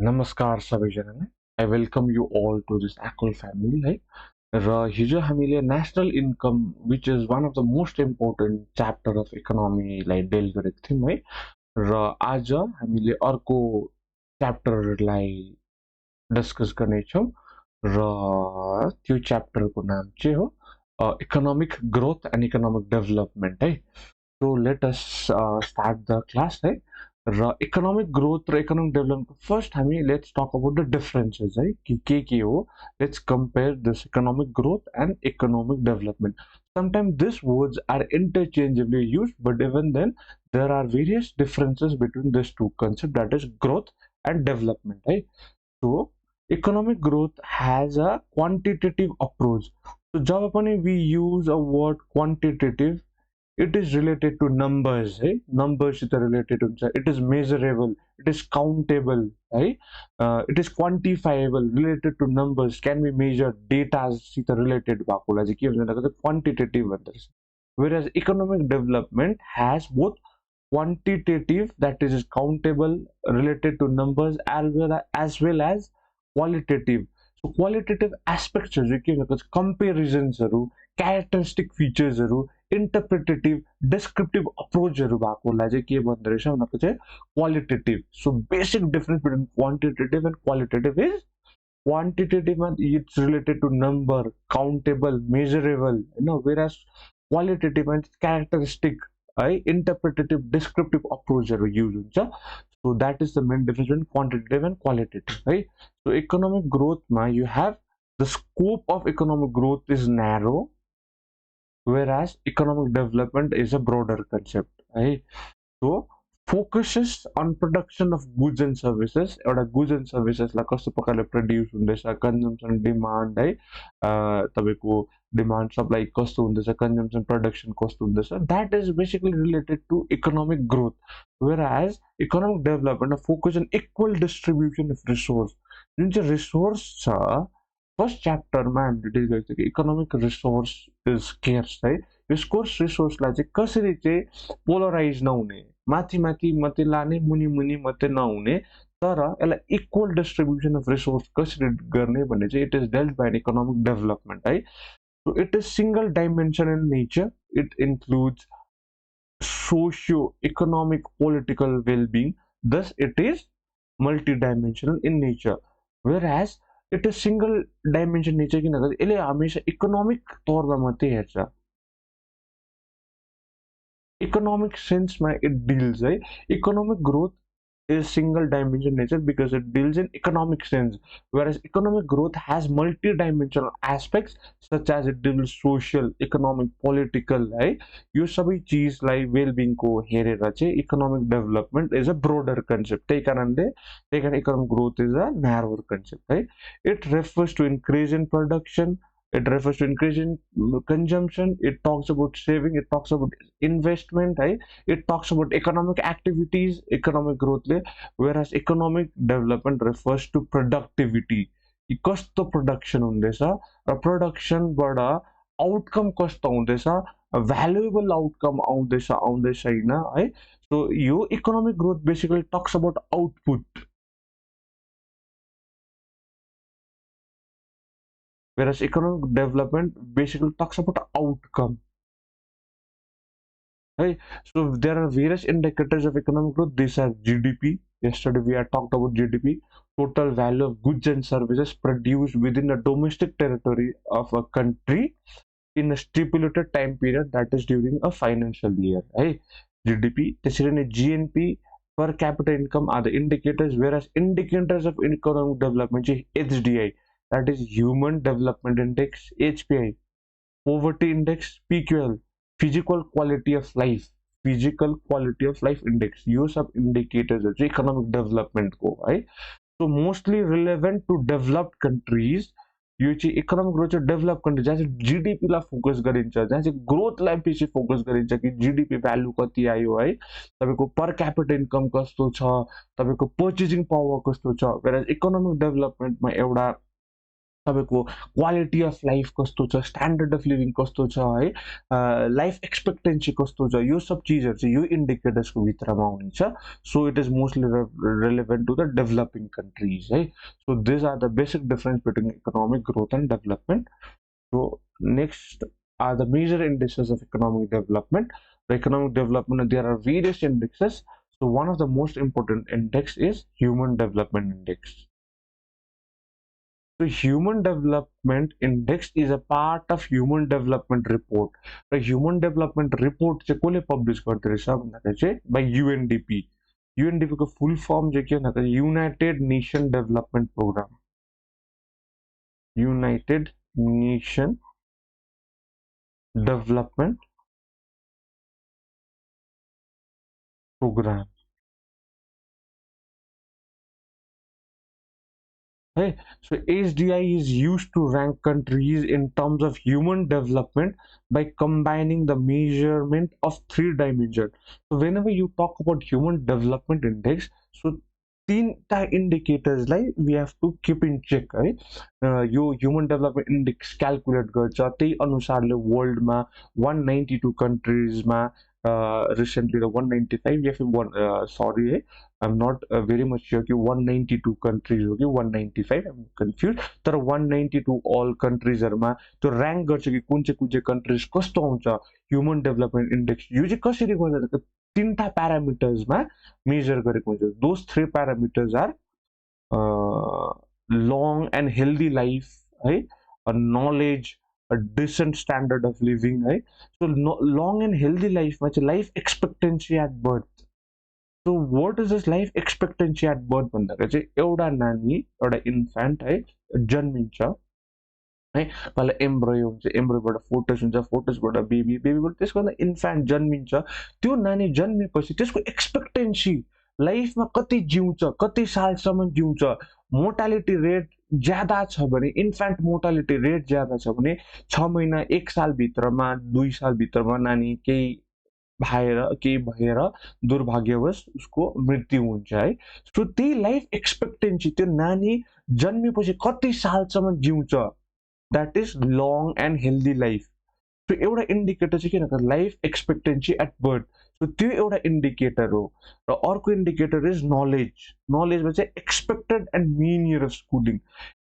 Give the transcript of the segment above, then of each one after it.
नमस्कार सबैजनालाई I welcome you all to this ACOL family है र हिजो हामीले national income which is one of the most important chapter of इकोनोमीलाई डेल गरेको थियौँ है र आज हामीले अर्को च्याप्टरलाई डिस्कस गर्नेछौँ र त्यो च्याप्टरको नाम चाहिँ हो economic growth and economic development है so let us start the class है र इकोनोमिक ग्रोथ र इकोनोमिक डेभलपमेन्टको फर्स्ट हामी let's talk about the differences है कि के हो let's compare this economic growth and economic development sometimes these words are interchangeably used but even then there are various differences between these two concepts, that is growth and development right? So economic growth has a quantitative approach. So जब पनि we use a word quantitative, it is related to numbers है numbers सित related हुन्छ, it is measurable, it is countable है it is quantifiable, related to numbers, can be measured, data सित related भएकोलाई चाहिँ के भन्छ भन्दा quantitative भन्दो रहेछ. Whereas economic development has both quantitative, that is countable, related to numbers, as well as qualitative. So qualitative aspects चाहिँ के हुन्छ comparisonsहरू, characteristic featuresहरू, interpretative, descriptive approachहरू भएकोलाई चाहिँ के भन्दो रहेछ भन्दा चाहिँ qualitative. So basic difference between quantitative and qualitative is quantitative it's related to number, countable, measurable, whereas qualitative and characteristic, interpretative, descriptive approachहरू use हुन्छ. So that is the main difference between quantitative and qualitative, right? So economic growth you have the scope of economic growth is narrow, whereas economic development is a broader concept, right? So focuses on production of goods and services. एउटा goods and services लाई कस्तो प्रकारले produce हुँदैछ, consumption demand है तपाईको demand supply कस्तो हुँदैछ, consumption production कस्तो हुँदैछ, that is basically related to economic growth. Whereas economic development focus on equal distribution of resource. जुन चाहिँ रिसोर्स छ फर्स्ट च्याप्टरमा हामीले डिल गरेको थियो कि इकोनोमिक रिसोर्स इज स्केर्स है. यो स्कोर्स रिसोर्सलाई चाहिँ कसरी चाहिँ पोलराइज नहुने, माथि माथि मात्रै लाने, मुनि मुनि मात्रै नहुने, तर यसलाई इक्वल डिस्ट्रिब्युसन अफ रिसोर्स कसरी गर्ने भन्ने चाहिँ it is dealt by economic development है. So it is single dimension in nature, it includes socio economic political wellbeing, thus it is multidimensional in nature. Whereas it is single dimension nature किन भन्दा यसले हमेशा economic तौरमा मात्रै हेर्छ, economic सेन्समा it deals है. Economic growth is single dimension nature because it deals in economic sense, whereas economic growth has multi-dimensional aspects such as it deals social, economic, political है. यो सबै चिजलाई वेलबिङ को हेरेर चाहिँ economic development is a broader concept. त्यही कारण economic growth is a narrower concept है. It refers to increase in production, it refers to increase in consumption, it talks about saving, it talks about investment, it talks about economic activities, economic growth, whereas economic development refers to productivity. कस्तो production हुँदैछ र प्रोडक्सनबाट outcome कस्तो हुँदैछ, valuable outcome आउँदैछ हैन है. So यो economic growth basically talks about output, whereas economic development basically talks about outcome. Right? So there are various indicators of economic growth. These are GDP. Yesterday we had talked about GDP, total value of goods and services produced within the domestic territory of a country in a stipulated time period, that is during a financial year. Right? GDP, GNP, per capita income are the indicators, whereas indicators of economic development is HDI, that is Human Development Index, HPI, Poverty Index, PQL, Physical Quality of Life, Physical Quality of Life Index. यो सब indicators है economic development को है. So mostly relevant to developed countries. यो चाहिँ economic growth चाहिँ develop country जहाँ चाहिँ GDP लाई फोकस गरिन्छ, जहाँ चाहिँ ग्रोथ लाई बेसी फोकस गरिन्छ कि जीडीपी भ्यालु कति आयो है, तपाईको पर क्यापिटल इन्कम कस्तो छ, तपाईको पर्चेजिङ पावर कस्तो छ. वेयर इकोनोमिक डेभलपमेन्टमा एउटा तपाईँको क्वालिटी अफ लाइफ कस्तो छ, स्ट्यान्डर्ड अफ लिभिङ कस्तो छ है, लाइफ एक्सपेक्टेन्सी कस्तो छ, यो सब चिजहरू चाहिँ यो इन्डिकेटर्सको भित्रमा आउनेछ. So it is mostly relevant to the developing countries है. So this are the basic difference between economic growth and development. So next are the major indices of economic development. The economic development, there are various indexes. So one of the most important index is Human Development Index. So Human Development Index is a part of Human Development Report. The Human Development Report चाहिँ कसले publish गर्दै रहेछ भन्दाखेरि चाहिँ by UNDP. UNDP को full form चाहिँ के भन्दाखेरि United Nation development programme. United Nation development programme है. So HDI is used to rank countries in terms of human development by combining the measurement of three dimensions. So whenever you talk about human development index, so तीनटा इन्डिकेटर्सलाई we have to keep in check है. यो human development index calculate गर्छ, त्यही अनुसारले वर्ल्डमा 192 कन्ट्रिजमा recently त 195 या फिर सरी है, I am not very much sure कि 192 कन्ट्रिज हो कि 195, आइ एम कन्फ्युज. तर 192 अल कन्ट्रिजहरूमा त्यो ऱ्याङ्क गर्छ कि कुन चाहिँ कन्ट्रिज कस्तो आउँछ ह्युमन डेभलपमेन्ट इन्डेक्स. यो चाहिँ कसरी गर्छ, तीनटा प्यारामिटर्समा मेजर गरेको हुन्छ. Those three parameters are long and healthy life है, knowledge, decent standard of living है. सो लङ एन्ड हेल्दी लाइफमा चाहिँ life expectancy at birth. So what is this life expectancy at birth भन्दाखेरि चाहिँ एउटा नानी, एउटा इन्फेन्ट है जन्मिन्छ है, पहिला एम्ब्रोयो हुन्छ, एम्ब्रोबाट फोटोस हुन्छ, फोटोसबाट बेबी, बेबीबाट त्यसको इन्फेन्ट जन्मिन्छ. त्यो नानी जन्मेपछि त्यसको एक्सपेक्टेन्सी लाइफमा कति जिउँछ, कति सालसम्म जिउँछ, मोर्टालिटी रेट ज्यादा छ भने, इन्फेन्ट मोर्टालिटी रेट ज्यादा छ भने 6 महिना 1 सालभित्रमा 2 सालभित्रमा नानी केही भएर दुर्भाग्यवश उसको मृत्यु हुन्छ है. सो त्यही लाइफ एक्सपेक्टेन्सी त्यो नानी जन्मेपछि कति सालसम्म जिउँछ, that is long and healthy life. So एउटा इन्डिकेटर चाहिँ के भन्दा life expectancy at birth. So त्यो एउटा इन्डिकेटर हो. र अर्को इन्डिकेटर इज नलेज. नलेजमा चाहिँ expected and mean year of schooling.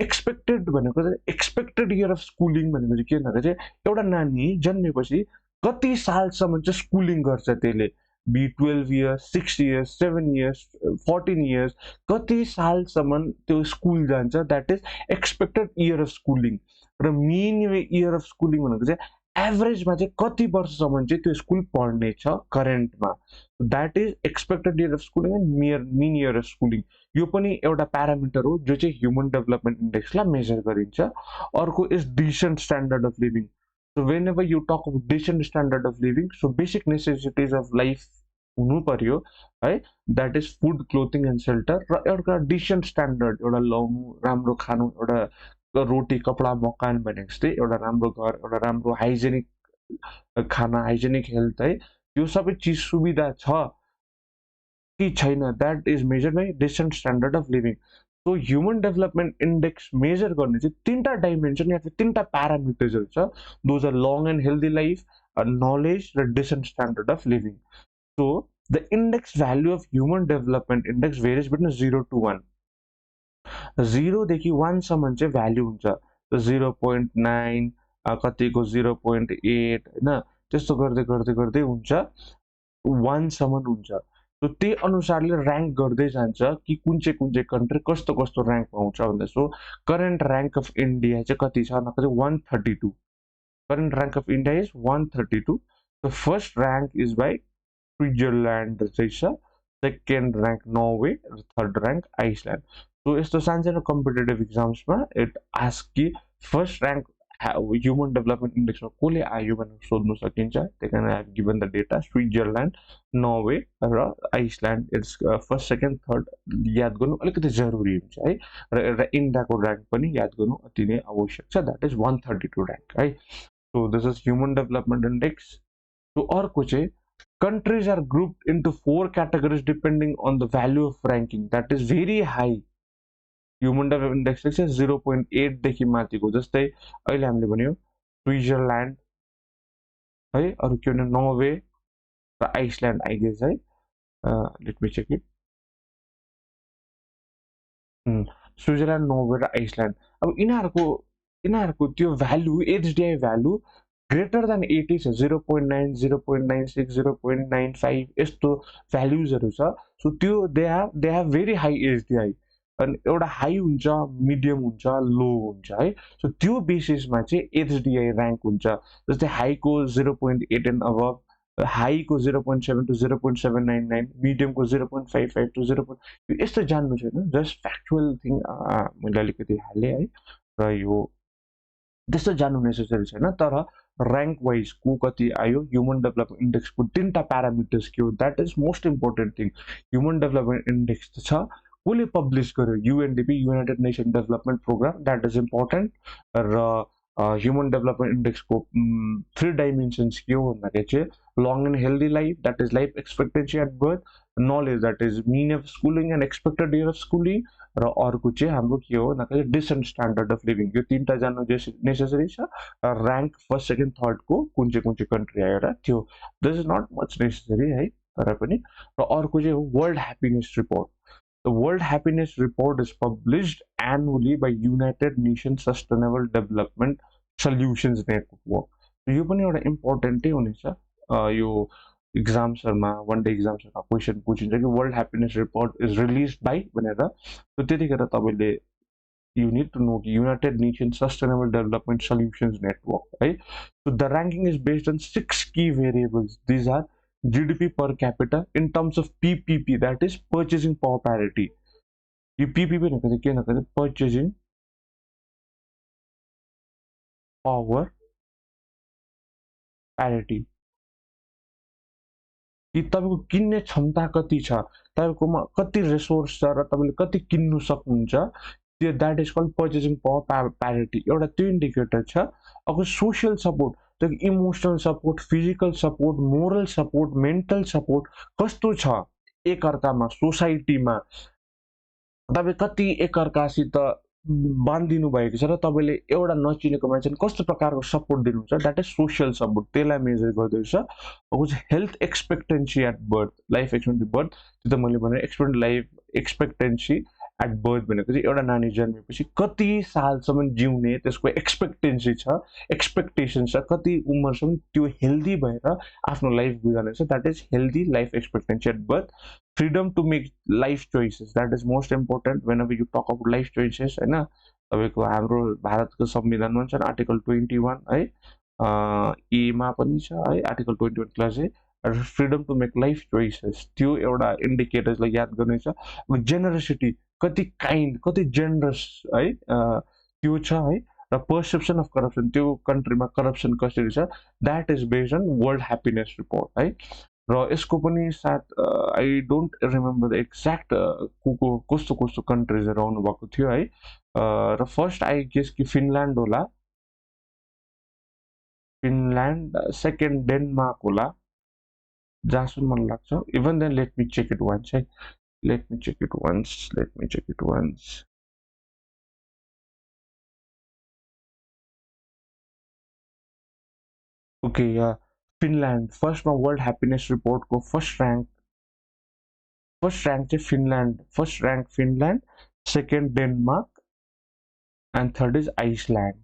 Expected भनेको चाहिँ एक्सपेक्टेड इयर अफ स्कुलिङ भनेको चाहिँ के भन्दाखेरि चाहिँ एउटा नानी जन्मेपछि कति सालसम्म चाहिँ स्कुलिङ गर्छ त्यसले, be 12 years, 6 years, 7 years, 14 years, कति सालसम्म त्यो स्कुल जान्छ, that is expected year of schooling. र मिन इयर अफ स्कुलिङ भनेको चाहिँ एभरेजमा चाहिँ कति वर्षसम्म चाहिँ त्यो स्कुल पढ्ने छ करेन्टमा, that is expected year of schooling and mean year of schooling. यो पनि एउटा प्यारामिटर हो जो चाहिँ ह्युमन डेभलपमेन्ट इन्डेक्सलाई मेजर गरिन्छ. अर्को is decent standard of living. So whenever you talk about decent standard of living, so basic necessities of life हुनु पर्यो है, that is food, clothing and shelter. र एउटा डिसेन्ट स्ट्यान्डर्ड, एउटा लाउनु, राम्रो खानु, एउटा रोटी कपडा मकान भनेको जस्तै एउटा राम्रो घर, एउटा राम्रो हाइजेनिक खाना, हाइजेनिक हेल्थ है, यो सबै चिज सुविधा छ कि छैन, that is measure by decent standard of living. So human development index measure गर्ने चाहिँ तीनटा डाइमेन्सन या फिर तीनटा प्यारामिटर्सहरू छ. Those are long and healthy life, knowledge र decent standard of living. So the index value of human development index varies between 0 to 1. 0 देखि 1 सम्म चाहिँ भ्याल्यु हुन्छ. 0.9 कतिको 0.8 होइन, त्यस्तो गर्दै गर्दै गर्दै हुन्छ 1 सम्म हुन्छ. सो त्यही अनुसारले ऱ्याङ्क गर्दै जान्छ कि कुन चाहिँ कन्ट्री कस्तो कस्तो ऱ्याङ्क पाउँछ भन्दा. So current rank of India चाहिँ कति छ भन्दा 132. Current rank of India is 132. So first rank is by Switzerland चाहिँ छ, सेकेन्ड ऱ्याङ्क नर्वे र थर्ड ऱ्याङ्क आइसल्यान्ड. सो यस्तो सानसानो कम्पिटेटिभ इक्जाम्समा इट आस्क कि फर्स्ट ऱ्याङ्क ह्युमन डेभलपमेन्ट इन्डेक्समा कसले आयो भनेर सोध्नु सकिन्छ. त्यही कारण I have given the data. Switzerland, Norway र Iceland, it's first second third याद गर्नु अलिकति जरुरी हुन्छ है. र इन्डियाको ऱ्याङ्क पनि याद गर्नु अति नै आवश्यक छ, द्याट इज 132 ऱ्याङ्क है. So this is human development index. So अर्को चाहिँ countries are grouped into 4 categories depending on the value of ranking, that is very high. Human development index चाहिँ 0.8 देखि माथिको, जस्तै अहिले हामीले भन्यो स्विजरल्यान्ड है, अरू के भन्यो नर्वे र आइसल्यान्ड आई गेस है, let me check it. Switzerland, Norway र आइसल्यान्ड, अब यिनीहरूको त्यो value, HDI value greater than 80 छ, 0.9, 0.96, 0.95 यस्तो भ्याल्युजहरू छ। सो त्यो दे हेभ भेरी हाई एचडिआई, अनि एउटा हाई हुन्छ, मिडियम हुन्छ, लो हुन्छ है। सो त्यो बेसिसमा चाहिँ एचडिआई ऱ्याङ्क हुन्छ। जस्तै हाईको 0.8 एन्ड अबभ, हाईको 0.7 टु 0.799, मिडियमको 0.55 टु 0. यस्तो जान्नु छैन, जस्ट फ्याक्चुअल थिङ मैले अलिकति हालेँ है। र यो त्यस्तो जान्नु नेसेसरी छैन, तर ऱ्याङ्क वाइज को कति आयो, ह्युमन डेभलपमेन्ट इन्डेक्सको 3टा प्यारामिटर्स के हो, that is most important thing. Human development index त छ, कसले पब्लिस गर्यो, UNDP, United Nation development Programme, that is important. र ह्युमन डेभलपमेन्ट इन्डेक्सको 3 डाइमेन्सन्स के हो भन्दाखेरि चाहिँ long and healthy life, that is life expectancy at birth, knowledge, that is mean of schooling and expected year of schooling, र अर्को चाहिँ हाम्रो के हो भन्दाखेरि डिसेन्ट स्ट्यान्डर्ड अफ लिभिङ। यो 3टा जान्नु नेसेसरी छ। ऱ्याङ्क फर्स्ट सेकेन्ड थर्डको कुन चाहिँ कन्ट्री आयो र त्यो this is not much necessary है, तर पनि। र अर्को चाहिँ हो world happiness report. The World Happiness Report is published annually by United Nations Sustainable Development Solutions Network. यो पनि एउटा इम्पोर्टेन्टै हुनेछ। यो इक्जाम्सहरूमा, वान डे इक्जाम्सहरूमा क्वेसन पुछिन्छ कि world happiness report is release by भनेर। सो त्यतिखेर तपाईँले you need to know the United Nations Sustainable Development Solutions Network, right? So the ranking is based on 6 key variables. These are GDP per capita in terms of PPP, that is purchasing power parity. यो PPP भनेको के भन्दाखेरि purchasing power parity, कि तपाईँको किन्ने क्षमता कति छ, तपाईँकोमा कति रिसोर्स छ र तपाईँले कति किन्नु सक्नुहुन्छ, त्यो that is called purchasing power parity. एउटा त्यो इन्डिकेटर छ। अब सोसियल सपोर्ट, त्यो emotional support, physical support, moral support, mental support कस्तो छ एकअर्कामा, सोसाइटीमा तपाईँ कति एकअर्कासित बाँधिदिनु भएको छ र तपाईँले एउटा नचिनेको मान्छेले कस्तो प्रकारको सपोर्ट दिनुहुन्छ, द्याट इज सोसियल सपोर्ट, त्यसलाई मेजर गर्दैछ। Health expectancy at birth, life expectancy birth, त्यो त मैले भने लाइफ एक्सपेक्टेन्सी एट बर्थ भनेको चाहिँ एउटा नानी जन्मेपछि कति सालसम्म जिउने त्यसको एक्सपेक्टेन्सी छ, एक्सपेक्टेसन छ, कति उमेरसम्म त्यो हेल्दी भएर आफ्नो लाइफ गुजार्नेछ, that is healthy life expectancy at birth. Freedom to make life choices, that is most important whenever you talk about life choices होइन। तपाईँको हाम्रो भारतको संविधानमा छ आर्टिकल 21 है, एमा पनि छ है article 21 clause A, freedom to make life choices, त्यो एउटा इन्डिकेटर्सलाई याद गर्नेछ। जेनरसिटी, कति काइन्ड, कति जेनरस है त्यो छ है। र पर्सेप्सन अफ करप्सन, त्यो कन्ट्रीमा करप्सन कसरी छ, that is based on world happiness report है। र यसको पनि साथ I don't remember the exact कस्तो कस्तो कन्ट्रिजहरू आउनुभएको थियो है। र फर्स्ट आई गेस कि फिनल्यान्ड होला, फिनल्यान्ड, सेकेन्ड डेनमार्क होला जहाँसम्म मलाई लाग्छ। Even then let me check it once है, let me check it once. Okay, Finland first ma World Happiness Report ko first rank चाहिँ Finland, first rank Finland, second Denmark and third is Iceland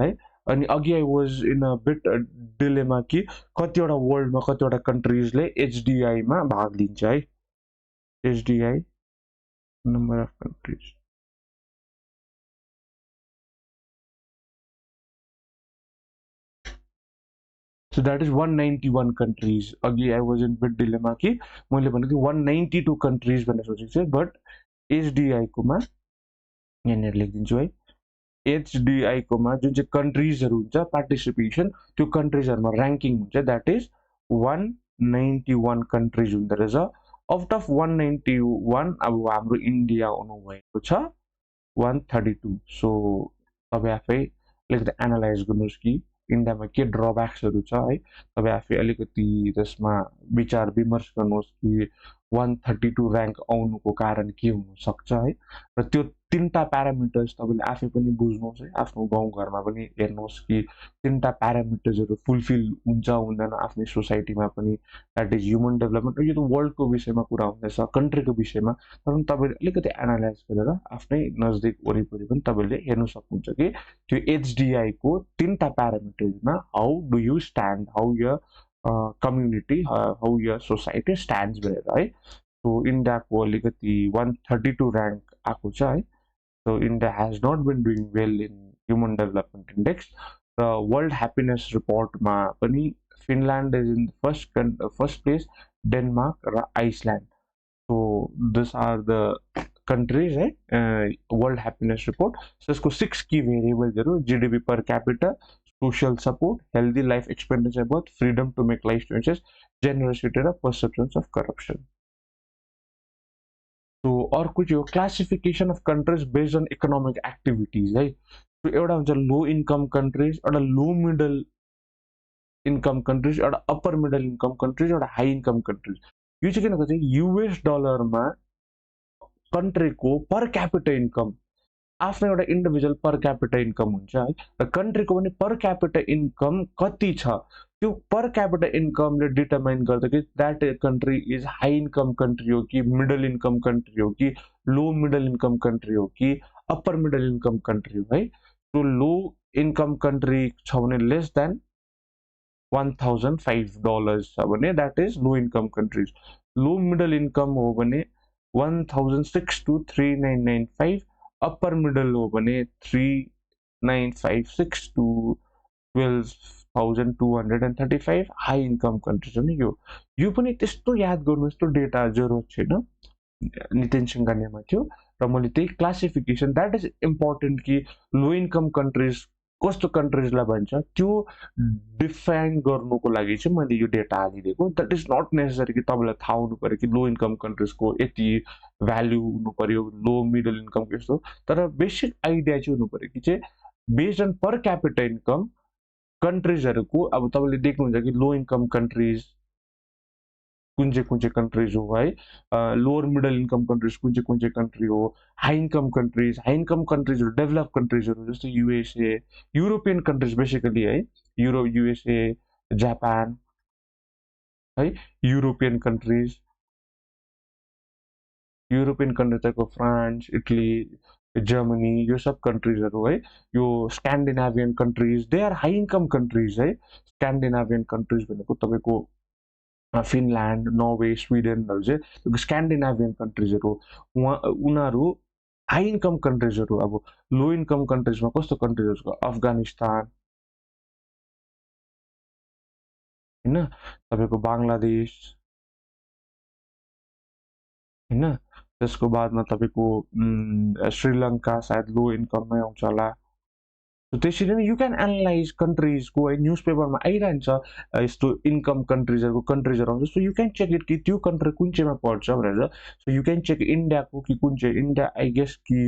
है। अनि अघि I was in a bit dilemma कि कतिवटा वर्ल्डमा कतिवटा कन्ट्रिजले एचडिआईमा भाग लिन्छ है, HDI number of countries. So that is 191 countries. अघि I was in bit dilemma कि मैले भनेको 192 कन्ट्रिज भनेर सोचेको थिएँ, बट एचडिआई कोमा यहाँनिर लेखिदिन्छु है, एचडिआई कोमा जुन चाहिँ कन्ट्रिजहरू हुन्छ पार्टिसिपेसन, त्यो कन्ट्रिजहरूमा ऱ्याङ्किङ हुन्छ, द्याट इज 191 कन्ट्रिज हुँदो रहेछ। आउट अफ 191 अब हाम्रो इन्डिया आउनुभएको छ 132। सो तपाईँ आफै अलिकति एनालाइज गर्नुहोस् कि इन्डियामा के ड्रब्याक्सहरू छ है, तपाईँ आफै अलिकति त्यसमा विचार विमर्श गर्नुहोस् कि 132 ऱ्याङ्क आउनुको कारण के हुनसक्छ है र त्यो तिनवटा प्यारामिटर्स तपाईँले आफै पनि बुझ्नुहोस् है आफ्नो गाउँघरमा पनि हेर्नुहोस् कि तिनवटा प्यारामिटर्सहरू फुलफिल हुन्छ हुँदैन आफ्नै सोसाइटीमा पनि द्याट इज ह्युमन डेभलपमेन्ट यो त वर्ल्डको विषयमा कुरा हुँदैछ कन्ट्रीको विषयमा तर पनि तपाईँले अलिकति एनालाइज गरेर आफ्नै नजदिक वरिपरि पनि तपाईँले हेर्नु सक्नुहुन्छ कि त्यो एचडिआईको तिनवटा प्यारामिटर्समा how do you stand how your community, how your society stands भनेर है सो इन्डियाको अलिकति 132 ऱ्याङ्क आएको छ है so India has not been doing well in human development index र वर्ल्ड ह्याप्पिनेस रिपोर्टमा पनि Finland is in first place Denmark र Iceland so this are the countries है वर्ल्ड ह्याप्पिनेस रिपोर्ट सो यसको 6 की भेरिएबल्सहरू GDP per capital social support, healthy life expectancy growth, freedom to make life choices, generosity र perceptions of corruption. So अर्को चाहिँ हो classification of countries based on economic activities है so एउटा हुन्छ low income countries एउटा low middle income countries एउटा upper middle income countries एउटा high income countries यो चाहिँ के भन्छ युएस डलरमा कन्ट्रीको पर क्यापिटा इन्कम आफ्नो एउटा इन्डिभिजुअल पर क्यापिटा इन्कम हुन्छ है र कन्ट्रीको पनि पर क्यापिटा इन्कम कति छ त्यो पर क्यापिटा इन्कमले डिटरमाइन गर्छ कि that country is high income country हो कि मिडल इन्कम कन्ट्री हो कि लो मिडल इन्कम कन्ट्री हो कि अप्पर मिडल इन्कम कन्ट्री हो है सो लो इन्कम कन्ट्री छ भने लेस देन $1,005 छ भने that is low income countries low middle income हो भने 1,006 to 3,995 अप्पर मिडल हो भने 3,956 to 12,235 हाई इन्कम कन्ट्रिज हो नि यो पनि त्यस्तो याद गर्नु यस्तो डेटा जरुरत छैन नितिन सिंघानियामा थियो र मैले त्यही क्लासिफिकेसन द्याट इज इम्पोर्टेन्ट कि लो इन्कम कन्ट्रिज कस्तो कन्ट्रिजलाई भन्छ त्यो डिफाइन गर्नुको लागि चाहिँ मैले यो डेटा हालिदिएको द्याट इज नट नेसेसरी कि तपाईँलाई थाहा हुनु पऱ्यो कि लो इन्कम कन्ट्रिजको यति भ्याल्यु हुनु पऱ्यो लो मिडल इन्कम कस्तो तर बेसिक आइडिया चाहिँ हुनु पऱ्यो कि चाहिँ based on per capita income कन्ट्रिजहरूको अब तपाईँले देख्नुहुन्छ कि लो इन्कम कन्ट्रिज कुन चाहिँ कन्ट्रिज हो है लोवर मिडल इन्कम कन्ट्रिज कुन चाहिँ कन्ट्री हो हाई इन्कम कन्ट्रिजहरू डेभलप कन्ट्रिजहरू जस्तै युएसए युरोपियन कन्ट्रिज बेसिकली है युएसए जापान है युरोपियन कन्ट्रिज तपाईँको फ्रान्स इटली जर्मनी यो सब कन्ट्रिजहरू है यो Scandinavian countries they are high income countries है स्क्यान्डिनेभियन कन्ट्रिज भनेको तपाईँको फिनल्यान्ड नर्वे स्विडेनहरू चाहिँ स्क्यान्डिनेभियन कन्ट्रिजहरू उनीहरू हाई इन्कम कन्ट्रिजहरू अब लो इन्कम कन्ट्रिजमा कस्तो कन्ट्रिजहरू अफगानिस्तान होइन तपाईँको बङ्गलादेश होइन त्यसको बादमा तपाईँको श्रीलङ्का सायद लो इन्कममै आउँछ होला त्यसरी नै यु क्यान एनालाइज कन्ट्रिजको है न्युज पेपरमा आइरहन्छ यस्तो इन्कम कन्ट्रिजहरू आउँछ so you can check it कि त्यो कन्ट्री कुन चाहिँमा पर्छ भनेर सो यु क्यान चेक इन्डियाको कि कुन चाहिँ इन्डिया आई गेस कि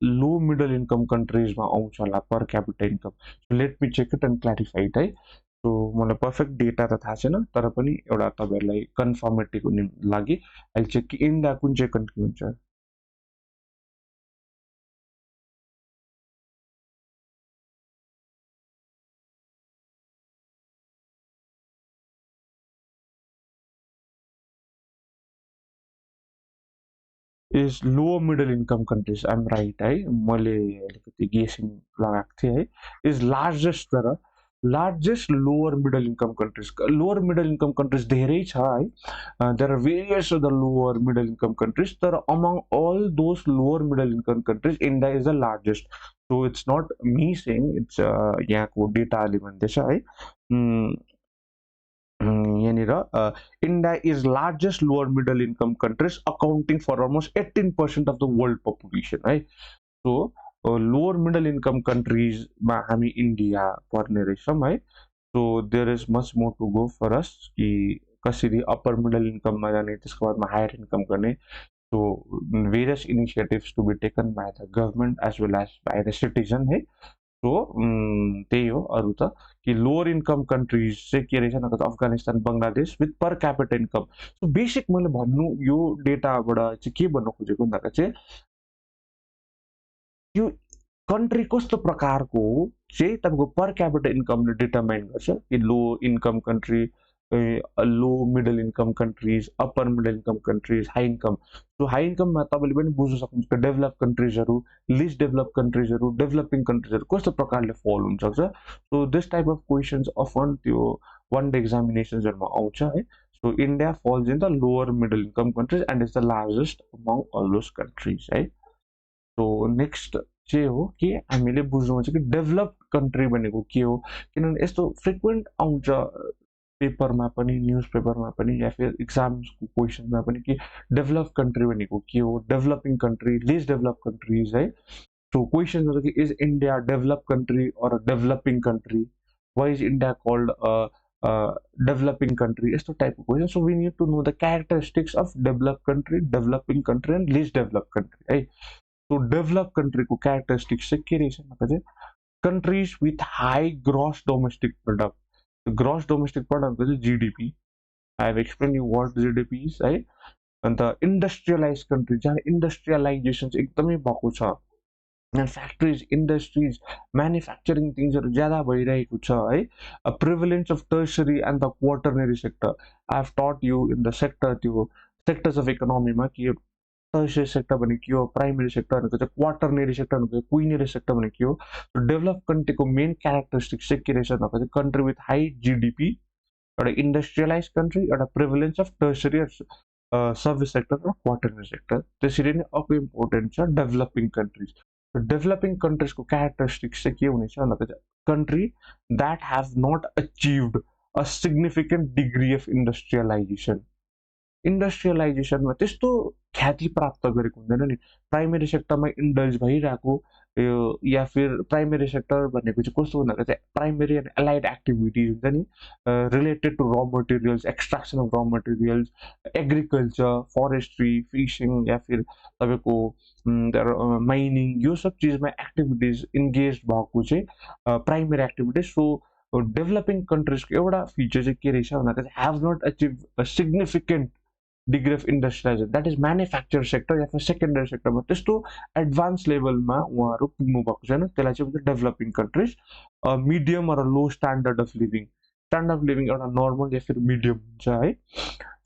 लो मिडल इन्कम कन्ट्रिजमा आउँछ होला per capita income so let me check it and clarified है सो मलाई पर्फेक्ट डेटा त थाहा छैन तर पनि एउटा तपाईँहरूलाई कन्फर्मेटीको लागि अहिले चेक कि इन्डिया कुन चाहिँ कन्ट्री हुन्छ is lower middle income countries. I'm right, है मैले अलिकति गेसिङ लगाएको थिएँ है is largest तर largest lower middle income countries. Lower middle income countries धेरै छ है there are various other lower middle income countries तर among all those lower middle income countries India is the largest. So it's not me saying it's यहाँको डेटाले भन्दैछ है यहाँनिर India is largest lower middle income countries accounting for almost 18% of the world population है so lower middle income कन्ट्रिजमा हामी India पर्ने रहेछौँ है so there is much more to go for us कि कसरी अप्पर मिडल इन्कममा जाने त्यसको बादमा हायर इन्कम गर्ने so various initiatives to be taken by the government as well as by the citizen है सो त्यही हो अरू त कि लोवर इन्कम कन्ट्रिज चाहिँ के रहेछ भन्दा Afghanistan Bangladesh with per capital income so basic मैले भन्नु यो डेटाबाट चाहिँ के भन्नु खोजेको भन्दा चाहिँ यो कन्ट्री कस्तो प्रकारको हो चाहिँ तपाईँको पर क्यापिटल इन्कमले डिटर्माइन गर्छ कि low income country low middle income countries upper middle income countries high income so high इन्कममा तपाईँले पनि बुझ्न सक्नुहुन्छ डेभलप कन्ट्रिजहरू लिस्ट डेभलप कन्ट्रिजहरू डेभलपिङ कन्ट्रिजहरू कस्तो प्रकारले फल हुनसक्छ so this type of questions often त्यो वान डे एक्जामिनेसन्सहरूमा आउँछ है so India falls in the lower middle income country and is the largest among all those country है सो नेक्स्ट चाहिँ हो कि हामीले बुझ्नुपर्छ कि डेभलप्ड कन्ट्री भनेको के हो किनभने यस्तो फ्रिक्वेन्ट आउँछ पेपरमा पनि न्युज पेपरमा पनि या फिर इक्जाम्सको क्वेसनमा पनि कि डेभलप कन्ट्री भनेको के हो developing country less develop countries है सो क्वेसन हुन्छ कि is India develop country or developing country why is India called developing country यस्तो टाइपको question so we need to know the characteristics of develop country developing country and less develop country है so develop कन्ट्रीको characteristics चाहिँ के रहेछ भन्दा चाहिँ countries with high gross domestic product gross domestic product चाहिँ GDP I have explain you what GDP is है अन्त इन्डस्ट्रियलाइज कन्ट्री जहाँ इन्डस्ट्रियलाइजेसन चाहिँ एकदमै भएको छ फ्याक्ट्रिज इन्डस्ट्रिज म्यानुफ्याक्चरिङ थिङ्सहरू ज्यादा भइरहेको छ है prevalence of tertiary and the quaternary sector I have taught you in the sector त्यो सेक्टर्स अफ इकोनोमीमा कि टर्सरी सेक्टर भनेको के हो प्राइमेरी सेक्टर भनेको चाहिँ क्वार्टरनेरी सेक्टर भनेको क्विनेरी सेक्टर भनेको के हो डेभलप कन्ट्रीको मेन क्यारेक्टरिस्टिक्स चाहिँ के रहेछ भनेको चाहिँ कन्ट्री विथ हाई जिडिपी एउटा इन्डस्ट्रियलाइज कन्ट्री एउटा prevalence of tertiary service sector र क्वार्टरनेरी सेक्टर त्यसरी नै अर्को इम्पोर्टेन्ट छ डेभलपिङ कन्ट्रिज डेभलपिङ कन्ट्रिजको क्यारेक्टरिस्टिक्स चाहिँ के हुनेछ भन्दा चाहिँ country that have not achieved a significant degree of industrialization इन्डस्ट्रियलाइजेसनमा त्यस्तो ख्याति प्राप्त गरेको हुँदैन नि प्राइमेरी सेक्टरमा इन्डल्ज भइरहेको यो या फिर प्राइमेरी सेक्टर भनेको चाहिँ कस्तो भन्दाखेरि चाहिँ प्राइमेरी एन्ड एलाइड एक्टिभिटिज हुन्छ नि रिलेटेड टु र मटेरियल्स एक्सट्राक्सन अफ र मटेरियल्स एग्रिकल्चर फरेस्ट्री फिसिङ या फिर तपाईँको माइनिङ यो सब चिजमा एक्टिभिटिज इन्गेज भएको चाहिँ प्राइमेरी एक्टिभिटिज सो डेभलपिङ कन्ट्रिजको एउटा फिचर चाहिँ के रहेछ भन्दाखेरि have not achieve a significant degree of industrialization that is manufacture sector या फिर सेकेन्डरी सेक्टरमा त्यस्तो एडभान्स लेभलमा उहाँहरू पुग्नु भएको छैन त्यसलाई चाहिँ भन्छ डेभलपिङ कन्ट्रिज मिडियम र लो स्ट्यान्डर्ड अफ लिभिङ एउटा नर्मल या फिर मिडियम हुन्छ है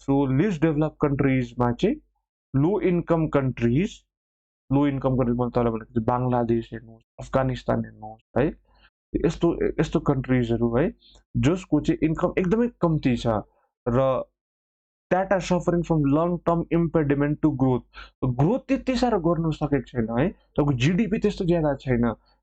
सो लेस डेभलप कन्ट्रिजमा चाहिँ लो इन्कम कन्ट्रिज मैले तपाईँलाई भनेको चाहिँ बङ्गलादेश हेर्नुहोस् अफगानिस्तान हेर्नुहोस् है यस्तो कन्ट्रिजहरू है जसको चाहिँ इन्कम एकदमै कम्ती छ र that are suffering from long term impediment to growth त्यति साह्रो गर्नु सकेको छैन है तपाईँको जिडिपी त्यस्तो ज्यादा छैन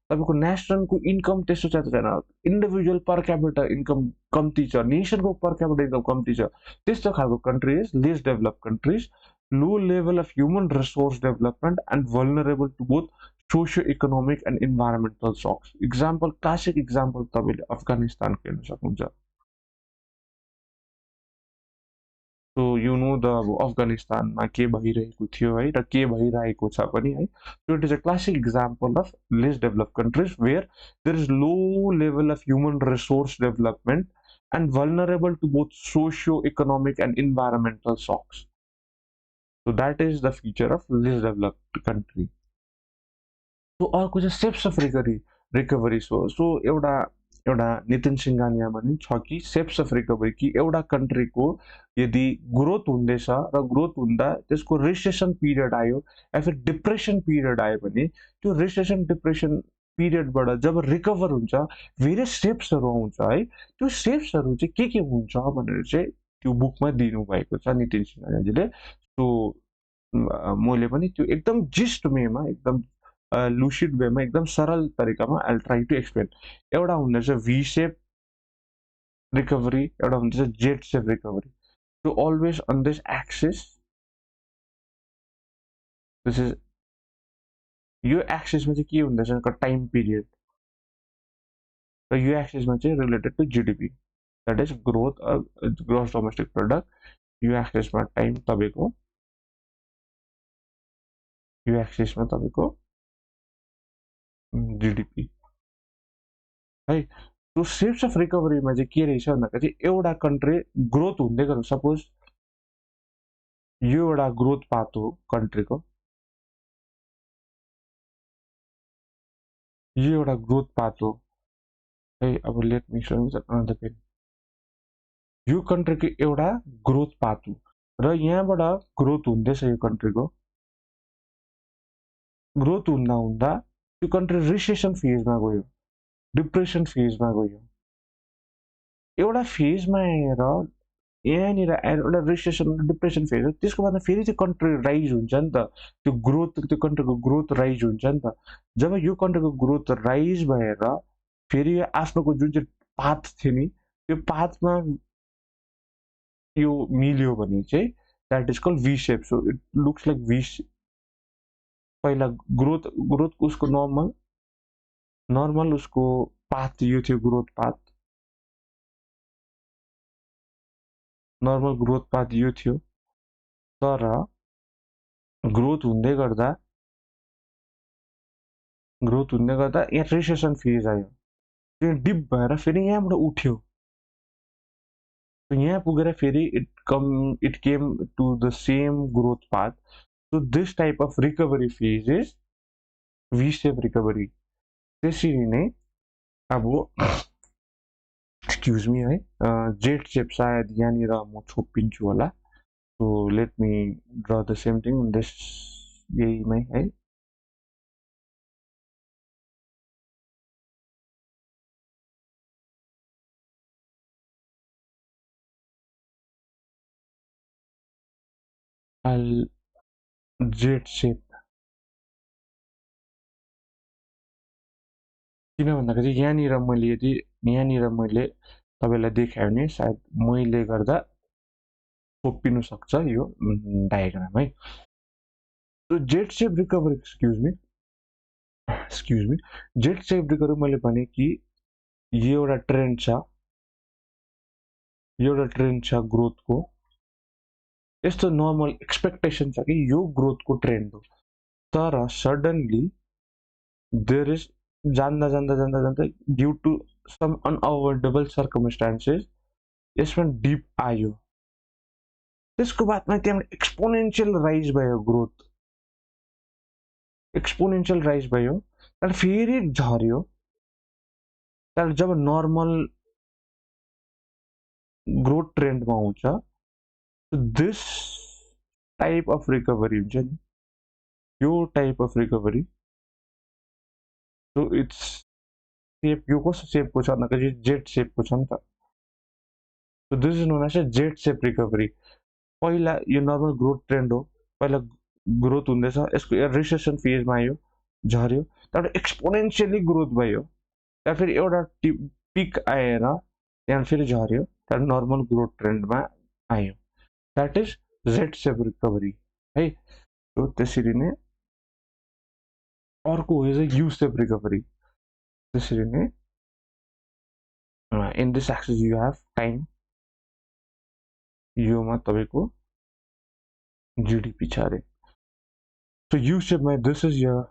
तपाईँको नेसनको इन्कम त्यस्तो ज्यादा छैन इन्डिभिजुअल पर क्यापिटल इन्कम कम्ती छ नेसनको पर क्यापिटल इन्कम कम्ती छ त्यस्तो खालको countries less develop countries low level of human resource development and vulnerable to both socio economic and environmental shocks example classic example तपाईँले अफगानिस्तानको हेर्न सक्नुहुन्छ सो यु नो द अब अफगानिस्तानमा के भइरहेको थियो है र के भइरहेको छ पनि है so it is a classic example of less develop countries where there is low level of human resource development and vulnerable to both socio economic and environmental shocks so that is the feature of less developed country so अर्को चाहिँ ceps of recovery so एउटा नितिन सिंघानियामा नि छ कि ceps of recovery कि एउटा कन्ट्रीको यदि growth हुँदैछ र ग्रोथ हुँदा त्यसको रिसेसन पिरियड आयो या फिर डिप्रेसन पिरियड आयो भने त्यो रिसेसन डिप्रेसन पिरियडबाट जब रिकभर हुन्छ भेरियस सेप्सहरू आउँछ है त्यो सेप्सहरू चाहिँ के हुन्छ भनेर चाहिँ त्यो बुकमा दिनुभएको छ नितिन सिंघानियाजीले सो मैले पनि त्यो एकदम जिस्ट वेमा एकदम लुसिड वेमा एकदम सरल तरिकामा आई ट्राई टु एक्सप्लेन एउटा हुँदैछ भी सेप रिकभरी एउटा हुँदैछ Z shape recovery so always on this axis this is यो एक्सिसमा चाहिँ के हुँदैछ टाइम पिरियड र यो एक्सिसमा चाहिँ related to GDP that is gross domestic product यो एक्सिसमा टाइम तपाईँको यो एक्सिसमा तपाईँको जिडिपी है। त्यो सेप्स अफ रिकभरीमा चाहिँ के रहेछ भन्दाखेरि चाहिँ एउटा कन्ट्री ग्रोथ हुँदै गर्नु, सपोज यो एउटा ग्रोथ पाथ हो कन्ट्रीको, यो एउटा ग्रोथ पाथ हो है। अब let me show another pen, यो कन्ट्रीको एउटा ग्रोथ पाथ हो र यहाँबाट ग्रोथ हुँदैछ, यो कन्ट्रीको ग्रोथ हुँदा हुँदा त्यो कन्ट्री रिसेसन फेजमा गयो, डिप्रेसन फेजमा गयो। एउटा फेजमा आएर यहाँनिर आएर एउटा रिसेसन डिप्रेसन फेज हो, त्यसको बादमा फेरि त्यो कन्ट्री राइज हुन्छ नि त, त्यो ग्रोथ, त्यो कन्ट्रीको ग्रोथ राइज हुन्छ नि त। जब यो कन्ट्रीको ग्रोथ राइज भएर फेरि आफ्नोको जुन चाहिँ पाथ थियो नि, त्यो पाथमा यो मिल्यो भने चाहिँ that is called V shape. So it looks like V. पहिला ग्रोथ ग्रोथ उसको नर्मल उसको पाथ यो थियो, growth path, normal growth path यो थियो। तर ग्रोथ हुँदै गर्दा यहाँ रिसेसन फेज आयो, त्यो डिप भएर फेरि यहाँबाट उठ्यो, यहाँ पुगेर फेरि it came to the same growth path. So this type of recovery phase is V shape recovery. त्यसरी नै अब एक्सक्युज मी है, जेट सेप सायद यहाँनिर म छोपिन्छु होला। So let me draw the same thing this, यहीमै है। जेट सेप किन भन्दाखेरि यहाँनिर मैले तपाईँलाई देखाएँ भने सायद मैले गर्दा छोपिनु सक्छ यो डायग्राम है। तो jet shape recovery, excuse me, jet shape recovery मैले भने कि यो एउटा ट्रेन्ड छ ग्रोथको। यस्तो नर्मल एक्सपेक्टेसन छ कि यो ग्रोथको ट्रेन्ड हो, तर सडनली देयर इज जान्दा ड्यु टु सम अनअभोइडेबल सर्कमस्टान्सेस यसमा डिप आयो। त्यसको बादमा त्यहाँबाट एक्सपोनेन्शियल राइज भयो, ग्रोथ एक्सपोनेन्शियल राइज भयो, त्यहाँबाट फेरि झर्यो। त्यहाँबाट जब नर्मल ग्रोथ ट्रेन्डमा आउँछ, दिस टाइप अफ रिकभरी हुन्छ नि, यो type of recovery. So it's shape, यो कस्तो सेपको छ भन्दाखेरि जेट सेपको छ नि त। So this is known as a Z shape recovery. पहिला यो नर्मल ग्रोथ ट्रेन्ड हो, पहिला ग्रोथ हुँदैछ, यसको रिसेसन फेजमा आयो, झर्यो, त्यहाँबाट एक्सपोनेन्सियली ग्रोथ भयो, त्यहाँ फेरि एउटा पिक आएर त्यहाँ फेरि झर्यो, त्यहाँबाट नर्मल ग्रोथ ट्रेन्डमा आयो, that is Z shape recovery है। सो त्यसरी नै अर्को हो यु सेप रिकभरी। त्यसरी नै in this axis you have time, योमा तपाईँको जिडिपी छ अरे। सो यु सेपमा this is your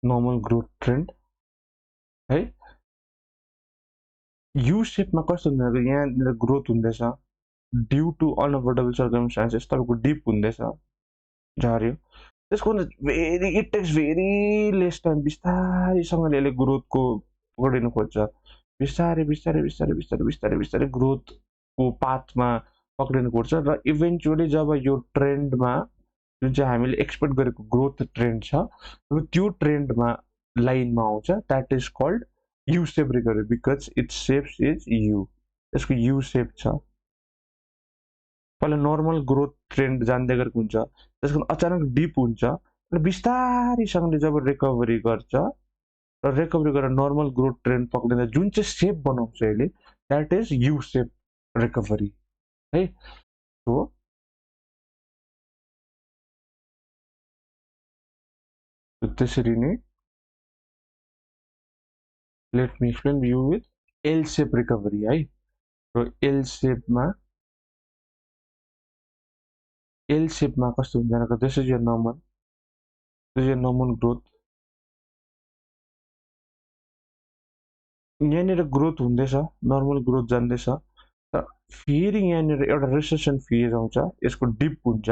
normal growth trend है। यु सेपमा कस्तो हुन्छ, यहाँनिर ग्रोथ हुँदैछ, ड्यु टु अनअभोइडेबल सर्कमस्टान्सेस तपाईँको डिप हुँदैछ, झऱ्यो। त्यसको it takes very less time, बिस्तारैसँगले यसले ग्रोथको पक्रिनु खोज्छ, बिस्तारै ग्रोथको पाथमा पक्रिनु खोज्छ र इभेन्चुअली जब यो ट्रेन्डमा जुन चाहिँ हामीले एक्सपेक्ट गरेको ग्रोथ ट्रेन्ड छ त्यो ट्रेन्डमा लाइनमा आउँछ, that is called U shape recovery because it's shapes is U. यसको यु सेप छ। पहिला नर्मल ग्रोथ ट्रेन्ड जान्दै गरेको हुन्छ, त्यसको अचानक डिप हुन्छ र बिस्तारैसँगले जब रिकभरी गर्छ र रिकभरी गरेर नर्मल ग्रोथ ट्रेन्ड पक्रिँदा जुन चाहिँ सेप बनाउँछ यसले, that is U shape recovery है। सो त्यसरी नै let me explain you with L shape recovery है। र एल सेपमा कस्तो हुन्छ भनेको this is your normal growth, यहाँनिर ग्रोथ हुँदैछ, नर्मल ग्रोथ जाँदैछ, र फेरि यहाँनिर एउटा रिसेसन फेज आउँछ, यसको डिप हुन्छ,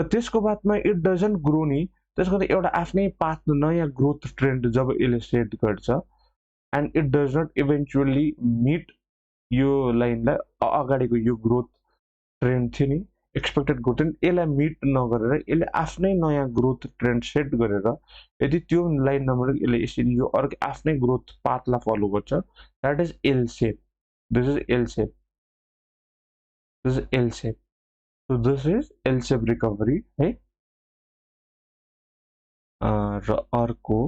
र त्यसको बादमा इट डजन्ट ग्रो नि, त्यसको त एउटा आफ्नै पाथ नयाँ ग्रोथ ट्रेन्ड जब यसले सेट गर्छ and it does not eventually meet यो लाइनलाई, अगाडिको यो ग्रोथ ट्रेन्ड थियो नि, एक्सपेक्टेड ग्रोथ ट्रेन्ड, यसलाई मिट नगरेर यसले आफ्नै नयाँ ग्रोथ ट्रेन्ड सेट गरेर यदि त्यो लाइन नम्बर यसले यसरी यो अर्को आफ्नै ग्रोथ पाथलाई फलो गर्छ, that is L shape, this is L shape, this is L shape, so this is L shape recovery है। र अर्को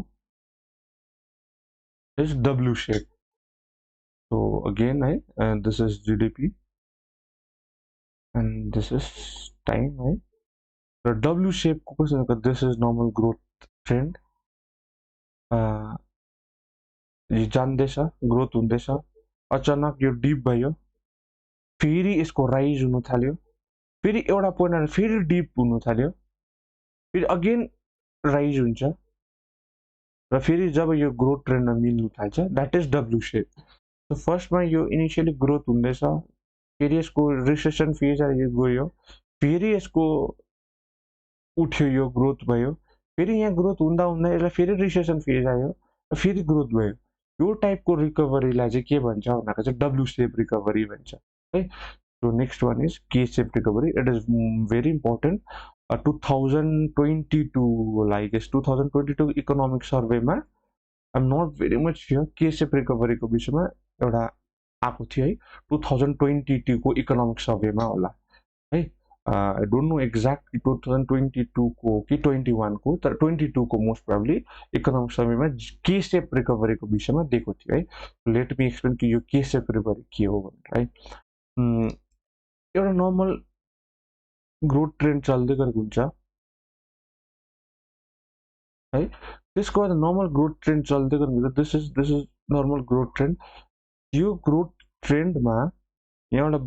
is W shape, so again है, this is GDP and this is time है, र W सेपको कस्तो, this is normal growth trend, जान्दैछ, growth हुँदैछ, अचानक यो डिप भयो, फेरि यसको राइज हुन थाल्यो, फेरि एउटा पोइन्ट आएर फेरि डिप हुन थाल्यो, फेरि अगेन राइज हुन्छ, र फेरि जब यो ग्रोथ ट्रेन्डमा मिल्नु थाल्छ, that is W shape. So फर्स्टमा यो इनिसियली ग्रोथ हुँदैछ, फेरि यसको रिसेसन फेज आएर यो गयो, फेरि यसको उठ्यो, यो ग्रोथ भयो, फेरि यहाँ ग्रोथ हुँदा हुँदा यसलाई फेरि रिसेसन फेज आयो, र फेरि ग्रोथ भयो, यो टाइपको रिकभरीलाई चाहिँ के भन्छ भन्दाखेरि चाहिँ डब्ल्यू सेप रिकभरी भन्छ है। So next one is K shape recovery, it is very important. 2022 होला आई गेस, 2022 इकोनोमिक सर्वेमा I'm not very much sure, K shape रिकभरीको विषयमा एउटा आएको थियो है, 2022 इकोनोमिक सर्वेमा होला है। आई डोन्ट नो एक्ज्याक्ट 2022 कि 21 तर 22 मोस्ट प्रोबब्ली इकोनोमिक सर्वेमा के सेप रिकभरीको विषयमा दिएको थियो है। लेट मी एक्सप्लेन कि यो के सेप रिकभरी के हो भनेर है। एउटा नर्मल ग्रोथ ट्रेन्ड चल्दै गरेको हुन्छ है, त्यसको बाद नर्मल ग्रोथ ट्रेन्ड चल्दै गरेको हुन्छ, this is normal growth trend. यो ग्रोथ ट्रेन्डमा यहाँ एउटा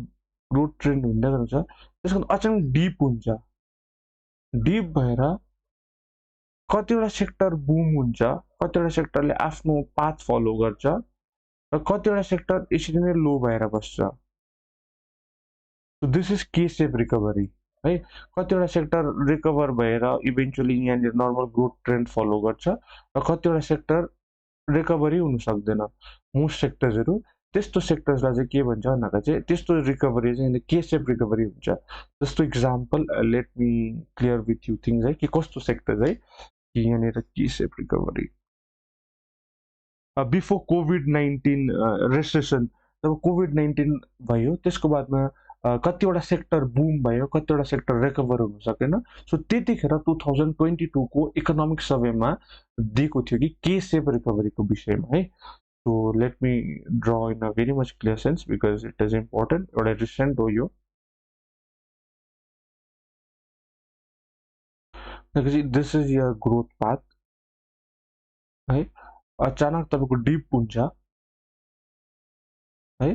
ग्रोथ ट्रेन्ड हुँदै गर्छ, त्यसको अचानक डिप हुन्छ, डिप भएर कतिवटा सेक्टर बुम हुन्छ, कतिवटा सेक्टरले आफ्नो पाथ फलो गर्छ, र कतिवटा सेक्टर यसरी नै लो भएर बस्छ। This is K shape recovery है। कतिवटा सेक्टर रिकभर भएर इभेन्चुअली यहाँनिर नर्मल ग्रोथ ट्रेन्ड फलो गर्छ, र कतिवटा सेक्टर रिकभरी हुन सक्दैन, मोस्ट सेक्टर्सहरू, त्यस्तो सेक्टर्सलाई चाहिँ के भन्छ भन्दा चाहिँ त्यस्तो रिकभरी चाहिँ के सेप रिकभरी हुन्छ। जस्तो example, let me clear with you things है कि कस्तो सेक्टर है कि यहाँनिर के shape recovery. Before COVID-19 recession, जब कोभिड-19 भयो त्यसको बादमा कतिवटा सेक्टर बुम भयो, कतिवटा सेक्टर रिकभर हुन सकेन। सो त्यतिखेर 2022 इकोनोमिक सर्वेमा दिएको थियो कि के सेप रिकभरीको विषयमा है। So let me draw in a very much clear sense because it is important, एउटा रिसेन्ट हो यो। This is your growth path है, अचानक तपाईँको डिप हुन्छ है,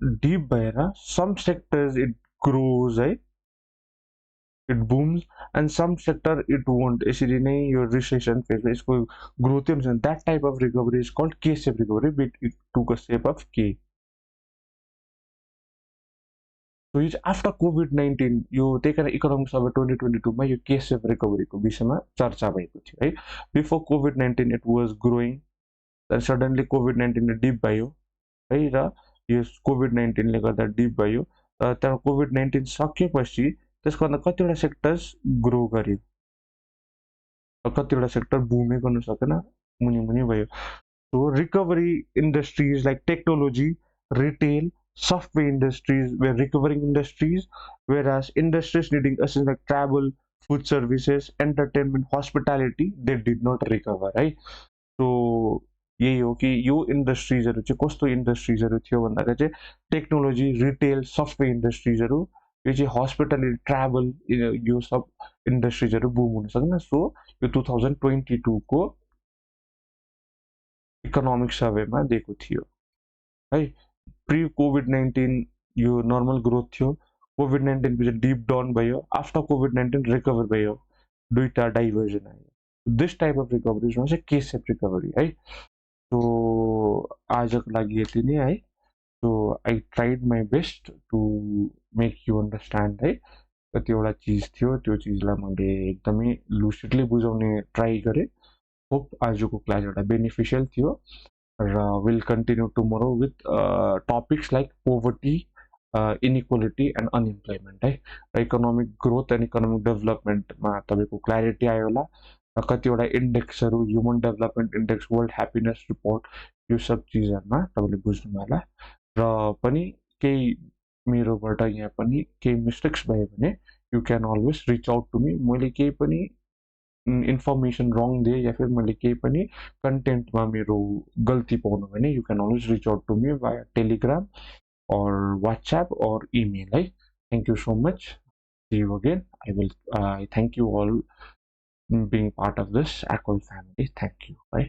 डिप भएर सम सेक्टर्स इट ग्रोज है, it booms and some sector it won't, यसरी नै यो रिसेसन फेजमा यसको ग्रोथै हुन्छ। That type of recovery is called K shape recovery, but it took a shape of के। सो यो चाहिँ आफ्टर कोभिड-19, यो त्यही कारण इकोनोमिक सर्वे 2022मा यो के सेप रिकभरीको विषयमा चर्चा भएको थियो है। बिफोर कोभिड-19 it was growing, then suddenly कोभिड-19ले डिप भयो है, र यो कोभिड-19ले गर्दा डिप भयो, र त्यहाँ कोभिड-19 सकेपछि त्यसको भन्दा कतिवटा सेक्टर्स ग्रो गर्यो, र कतिवटा सेक्टर बुमै गर्न सकेन, मुनि मुनि भयो। So recovery industries like technology, retail, software industries were recovering industries, whereas industries needing assistance like travel, food services, entertainment, hospitality, they did not recover है। सो यही हो कि यो इन्डस्ट्रिजहरू चाहिँ कस्तो इन्डस्ट्रिजहरू थियो भन्दाखेरि चाहिँ टेक्नोलोजी, रिटेल, सफ्टवेयर इन्डस्ट्रिजहरू, यो चाहिँ हस्पिटलिटी, ट्राभल, यो सब इन्डस्ट्रिजहरू बुम हुन सकेन। सो यो 2022को इकोनोमिक सर्वेमा दिएको थियो है। प्री कोभिड-19 यो नर्मल ग्रोथ थियो, कोभिड-19 पछि डिप डाउन भयो, आफ्टर कोभिड-19 रिकभर भयो, दुईटा डाइभर्जन आयो। दिस टाइप अफ रिकभरी चाहिँ के सेप रिकभरी है। सो आजको लागि यति नै है. So I tried my best to make you understand है. कतिवटा चिज थियो त्यो चिजलाई मैले एकदमै लुसिडली बुझाउने ट्राई गरेँ. होप आजको क्लास एउटा बेनिफिसियल थियो र will continue tomorrow with topics like poverty, inequality and unemployment है. र इकोनोमिक ग्रोथ एन्ड इकोनोमिक डेभलपमेन्टमा तपाईँको क्ल्यारिटी आयो होला. र कतिवटा इन्डेक्सहरू, human development index, world happiness report, यो सब चिजहरूमा तपाईँले बुझ्नु होला. र पनि केही मेरोबाट यहाँ पनि केही मिस्टेक्स भयो भने you can always reach out to me. मैले केही पनि इन्फर्मेसन रङ दिएँ या फिर मैले केही पनि कन्टेन्टमा मेरो गल्ती पाउनु भने you can always reach out to me via Telegram or WhatsApp or email. Right? Thank you so much. See you again. I thank you all being part of this ACOL family. Thank you. Bye.